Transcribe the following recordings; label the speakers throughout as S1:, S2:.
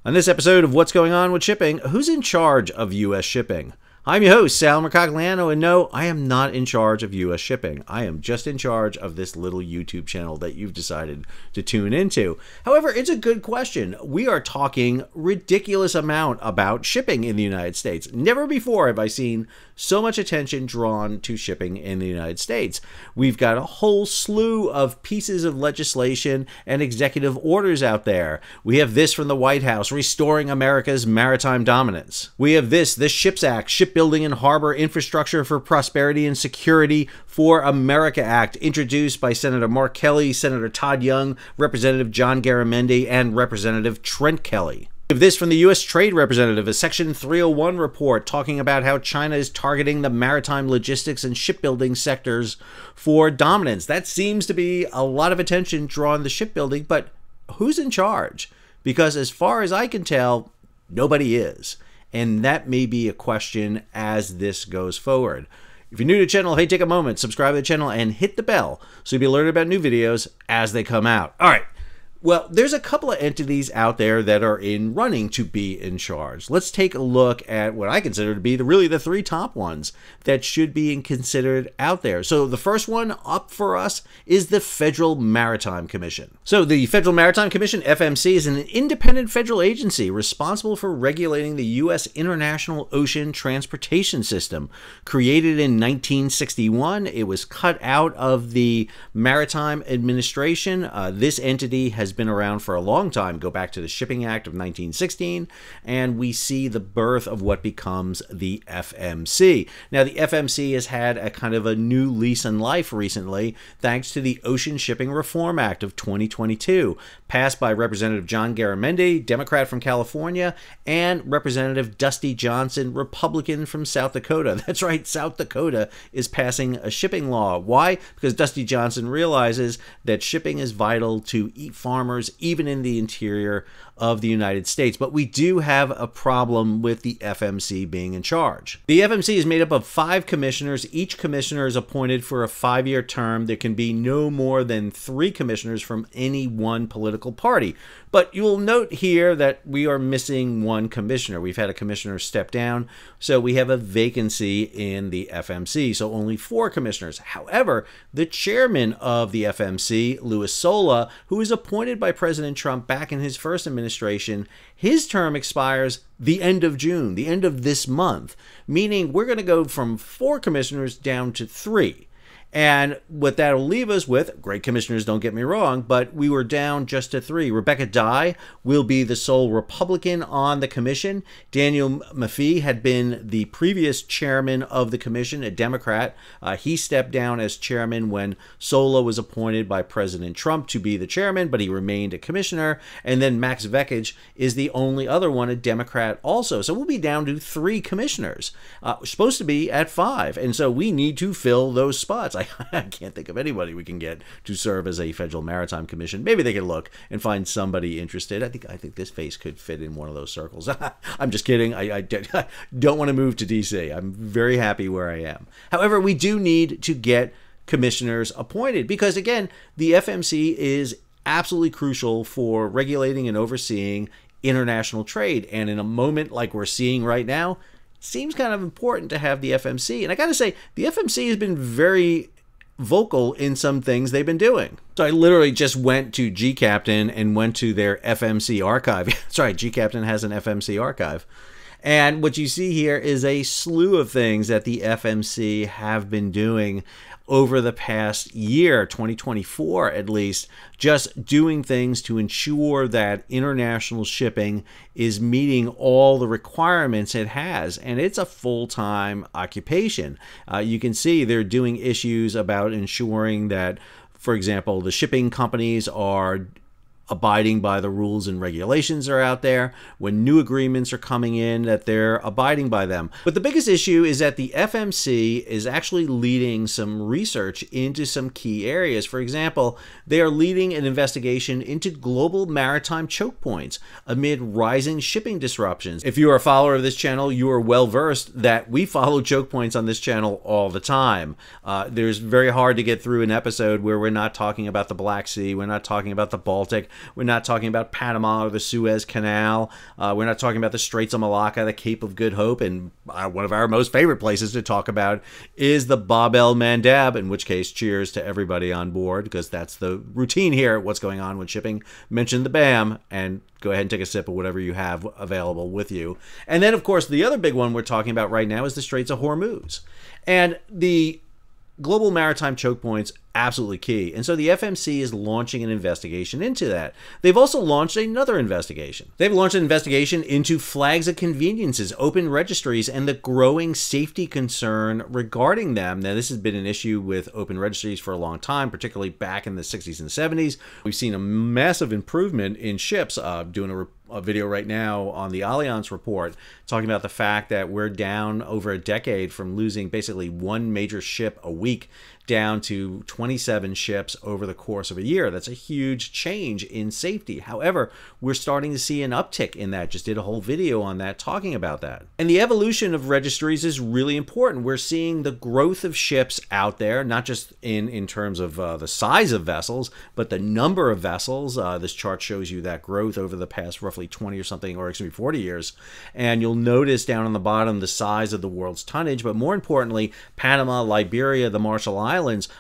S1: On this episode of What's Going On with Shipping, who's in charge of U.S. shipping? I'm your host, Sal Mercogliano, and no, I am not in charge of U.S. shipping. I am just in charge of this little YouTube channel that you've decided to tune into. However, it's a good question. We are talking ridiculous amount about shipping in the United States. Never before have I seen so much attention drawn to shipping in the United States. We've got a whole slew of pieces of legislation and executive orders out there. We have this from the White House, restoring America's maritime dominance. We have this, the SHIPS Act, Shipbuilding and Harbor Infrastructure for Prosperity and Security for America Act, introduced by Senator Mark Kelly, Senator Todd Young, Representative John Garamendi, and Representative Trent Kelly. We have this from the U.S. Trade Representative, a Section 301 report talking about how China is targeting the maritime logistics and shipbuilding sectors for dominance. That seems to be a lot of attention drawn to shipbuilding, but who's in charge? Because as far as I can tell, nobody is. And that may be a question as this goes forward. If you're new to the channel, hey, take a moment, subscribe to the channel, and hit the bell so you'll be alerted about new videos as they come out. All right. Well, there's a couple of entities out there that are in running to be in charge. Let's take a look at what I consider to be really the three top ones that should be considered out there. So the first one up for us is the Federal Maritime Commission. So the Federal Maritime Commission, FMC, is an independent federal agency responsible for regulating the U.S. international ocean transportation system. Created in 1961, it was cut out of the Maritime Administration. This entity has been around for a long time. Go back to the Shipping Act of 1916, and we see the birth of what becomes the FMC. Now, the FMC has had a kind of a new lease on life recently, thanks to the Ocean Shipping Reform Act of 2022, passed by Representative John Garamendi, Democrat from California, and Representative Dusty Johnson, Republican from South Dakota. That's right, South Dakota is passing a shipping law. Why? Because Dusty Johnson realizes that shipping is vital to farmers even in the interior of the United States. But we do have a problem with the FMC being in charge. The FMC is made up of 5 commissioners. Each commissioner is appointed for a 5-year term. There can be no more than 3 commissioners from any one political party. But you will note here that we are missing one commissioner. We've had a commissioner step down, so we have a vacancy in the FMC, so only 4 commissioners. However, the chairman of the FMC, Louis Sola, who was appointed by President Trump back in his first administration, his term expires the end of June, the end of this month, meaning we're going to go from 4 commissioners down to 3. And what that'll leave us with, great commissioners, don't get me wrong, but we were down just to 3. Rebecca Dye will be the sole Republican on the commission. Daniel Maffei had been the previous chairman of the commission, a Democrat. He stepped down as chairman when Sola was appointed by President Trump to be the chairman, but he remained a commissioner. And then Max Vekich is the only other one, a Democrat also. So we'll be down to 3 commissioners. We're supposed to be at 5, and so we need to fill those spots. I can't think of anybody we can get to serve as a Federal Maritime Commission. Maybe they can look and find somebody interested. I think this face could fit in one of those circles. I'm just kidding. I don't want to move to DC. I'm very happy where I am. However, we do need to get commissioners appointed because, again, the FMC is absolutely crucial for regulating and overseeing international trade. And in a moment like we're seeing right now, seems kind of important to have the FMC. And I got to say, the FMC has been very vocal in some things they've been doing. So I literally just went to GCaptain and went to their FMC archive. That's right, GCaptain has an FMC archive. And what you see here is a slew of things that the FMC have been doing over the past year, 2024 at least, just doing things to ensure that international shipping is meeting all the requirements it has. And it's a full-time occupation. You can see they're doing issues about ensuring that, for example, the shipping companies are abiding by the rules and regulations are out there, when new agreements are coming in, that they're abiding by them. But the biggest issue is that the FMC is actually leading some research into some key areas. For example, they are leading an investigation into global maritime choke points amid rising shipping disruptions. If you are a follower of this channel, you are well versed that we follow choke points on this channel all the time. There's very hard to get through an episode where we're not talking about the Black Sea, we're not talking about the Baltic, We're not talking about Panama or the Suez Canal. We're not talking about the Straits of Malacca, the Cape of Good Hope, and one of our most favorite places to talk about is the Bab el Mandab, in which case, cheers to everybody on board, because that's the routine here. What's going on with shipping? Mention the BAM, and go ahead and take a sip of whatever you have available with you. And then, of course, the other big one we're talking about right now is the Straits of Hormuz. And the global maritime choke points, absolutely key. And so the FMC is launching an investigation into that. They've also launched another investigation. They've launched an investigation into flags of conveniences, open registries, and the growing safety concern regarding them. Now, this has been an issue with open registries for a long time, particularly back in the 60s and 70s. We've seen a massive improvement in ships. Doing a video right now on the Allianz report talking about the fact that we're down over a decade from losing basically one major ship a week down to 27 ships over the course of a year. That's a huge change in safety. However, we're starting to see an uptick in that. Just did a whole video on that talking about that. And the evolution of registries is really important. We're seeing the growth of ships out there, not just in terms of the size of vessels, but the number of vessels. This chart shows you that growth over the past roughly 20 or something, or excuse me, 40 years. And you'll notice down on the bottom the size of the world's tonnage, but more importantly, Panama, Liberia, the Marshall Islands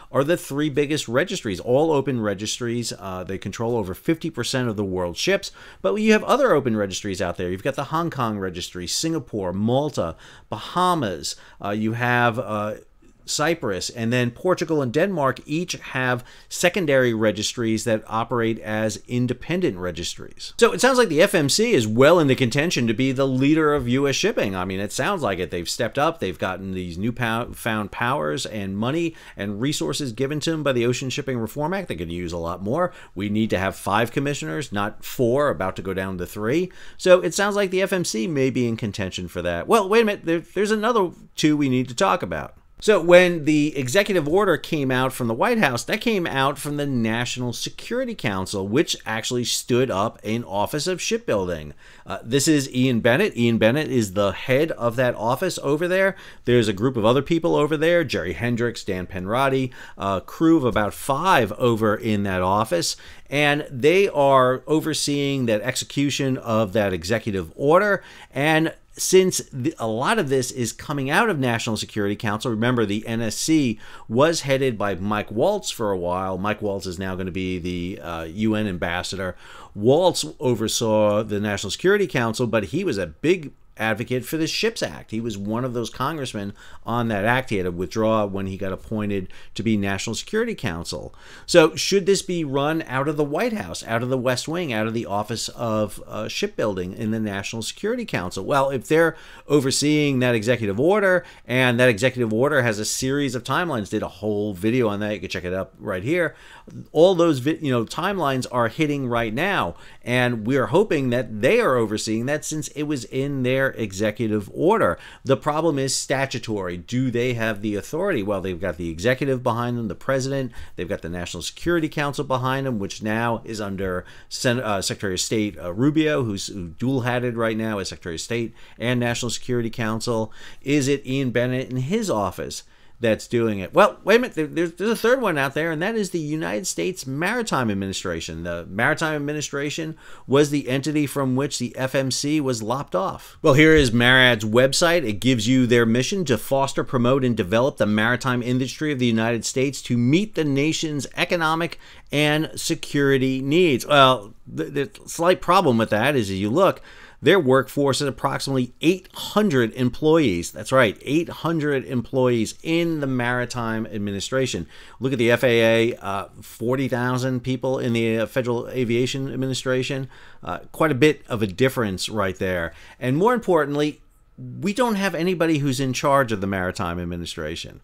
S1: are the three biggest registries, all open registries. They control over 50% of the world's ships, but you have other open registries out there. You've got the Hong Kong registry, Singapore, Malta, Bahamas. You have Cyprus, and then Portugal and Denmark each have secondary registries that operate as independent registries. So it sounds like the FMC is well into contention to be the leader of U.S. shipping. I mean, it sounds like it. They've stepped up. They've gotten these newfound powers and money and resources given to them by the Ocean Shipping Reform Act. They could use a lot more. We need to have 5 commissioners, not 4, about to go down to 3. So it sounds like the FMC may be in contention for that. Well, wait a minute. There's another 2 we need to talk about. So when the executive order came out from the White House, that came out from the National Security Council, which actually stood up an Office of Shipbuilding. This is Ian Bennett. Ian Bennett is the head of that office over there. There's a group of other people over there, Jerry Hendricks, Dan Penrody, a crew of about 5 over in that office. And they are overseeing that execution of that executive order. And since a lot of this is coming out of National Security Council, remember the NSC was headed by Mike Waltz for a while. Mike Waltz is now going to be the UN ambassador. Waltz oversaw the National Security Council, but he was a big advocate for the SHIPS Act. He was one of those congressmen on that act. He had to withdraw when he got appointed to be National Security Council. So should this be run out of the White House, out of the West Wing, out of the Office of Shipbuilding in the National Security Council? Well, if they're overseeing that executive order, and that executive order has a series of timelines, did a whole video on that, you can check it up right here. All those timelines are hitting right now, and we are hoping that they are overseeing that since it was in their executive order. The problem is statutory. Do they have the authority? Well, they've got the executive behind them, the president. They've got the National Security Council behind them, which now is under Secretary of State Rubio, who's dual-hatted right now as Secretary of State and National Security Council. Is it Ian Bennett in his office that's doing it? Well, wait a minute. There's a third one out there, and that is the United States Maritime Administration. The Maritime Administration was the entity from which the FMC was lopped off. Well, here is MARAD's website. It gives you their mission to foster, promote, and develop the maritime industry of the United States to meet the nation's economic and security needs. Well, the slight problem with that is, as you look, their workforce is approximately 800 employees. That's right, 800 employees in the Maritime Administration. Look at the FAA, 40,000 people in the Federal Aviation Administration. Quite a bit of a difference right there. And more importantly, we don't have anybody who's in charge of the Maritime Administration.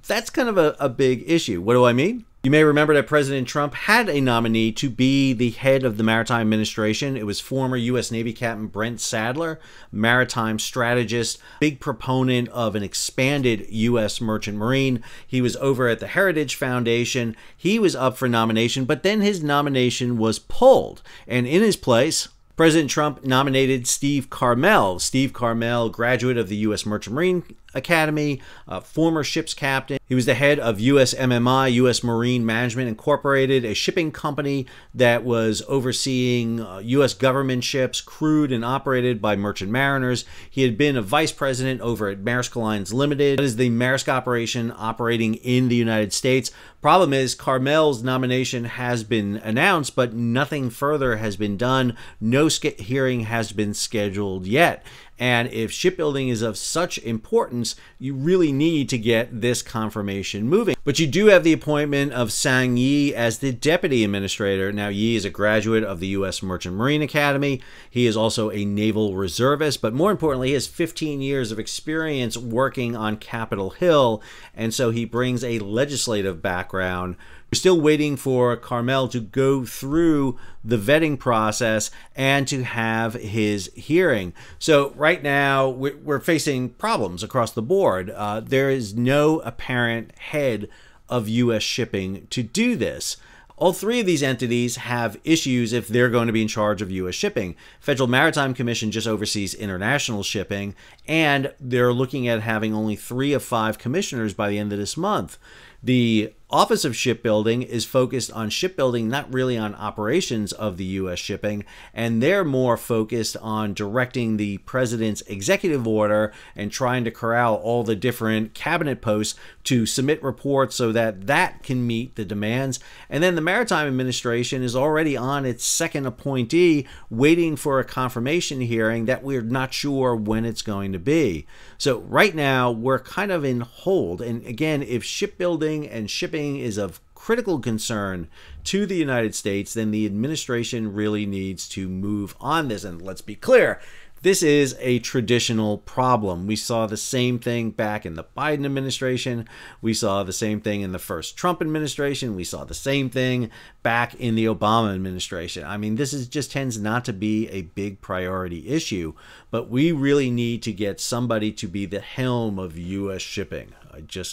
S1: That's kind of a big issue. What do I mean? You may remember that President Trump had a nominee to be the head of the Maritime Administration. It was former U.S. Navy Captain Brent Sadler, maritime strategist, big proponent of an expanded U.S. Merchant Marine. He was over at the Heritage Foundation. He was up for nomination, but then his nomination was pulled. And in his place, President Trump nominated Steve Carmel. Steve Carmel, graduate of the U.S. Merchant Marine Academy, former ship's captain. He was the head of U.S. MMI, U.S. Marine Management Incorporated, a shipping company that was overseeing U.S. government ships crewed and operated by merchant mariners. He had been a vice president over at Maersk Lines Limited. That is the Maersk operation operating in the United States. Problem is, Carmel's nomination has been announced, but nothing further has been done. No hearing has been scheduled yet. And if shipbuilding is of such importance, you really need to get this confirmation moving. But you do have the appointment of Sang Yi as the deputy administrator. Now, Yi is a graduate of the U.S. Merchant Marine Academy. He is also a naval reservist, but more importantly, he has 15 years of experience working on Capitol Hill, and so he brings a legislative background. We're still waiting for Carmel to go through the vetting process and to have his hearing. So right now we're facing problems across the board. There is no apparent head of U.S. shipping to do this. All three of these entities have issues if they're going to be in charge of U.S. shipping. Federal Maritime Commission just oversees international shipping, and they're looking at having only 3 of 5 commissioners by the end of this month. The Office of Shipbuilding is focused on shipbuilding, not really on operations of the U.S. shipping, and they're more focused on directing the president's executive order and trying to corral all the different cabinet posts to submit reports so that that can meet the demands. And then the Maritime Administration is already on its second appointee, waiting for a confirmation hearing that we're not sure when it's going to be. So right now, we're kind of in hold. And again, if shipbuilding and shipping is of critical concern to the United States, then the administration really needs to move on this. And let's be clear, this is a traditional problem. We saw the same thing back in the Biden administration. We saw the same thing in the first Trump administration. We saw the same thing back in the Obama administration. I mean, this just tends not to be a big priority issue, but we really need to get somebody to be the helm of U.S. shipping.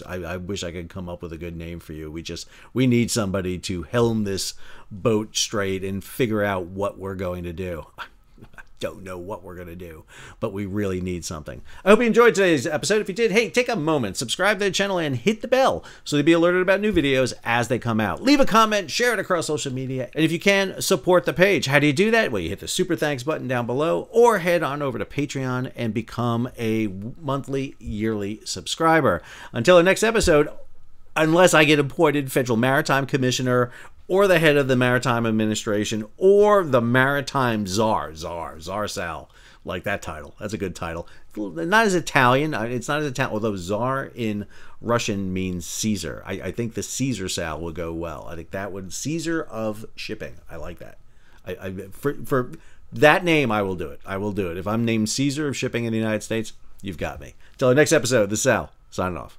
S1: I wish I could come up with a good name for you. We need somebody to helm this boat straight and figure out what we're going to do. Don't know what we're going to do, but we really need something. I hope you enjoyed today's episode. If you did, hey, take a moment, subscribe to the channel, and hit the bell so you'll be alerted about new videos as they come out. Leave a comment, share it across social media, and if you can, support the page. How do you do that? Well, you hit the super thanks button down below, or head on over to Patreon and become a monthly, yearly subscriber. Until the next episode, unless I get appointed Federal Maritime Commissioner or the head of the Maritime Administration, or the Maritime Czar Sal. Like that title. That's a good title. Not as Italian. It's not as Italian, although Tsar in Russian means Caesar. I think the Caesar Sal will go well. I think that would, Caesar of shipping. I like that. For that name, I will do it. I will do it. If I'm named Caesar of shipping in the United States, you've got me. Till the next episode, this is Sal, signing off.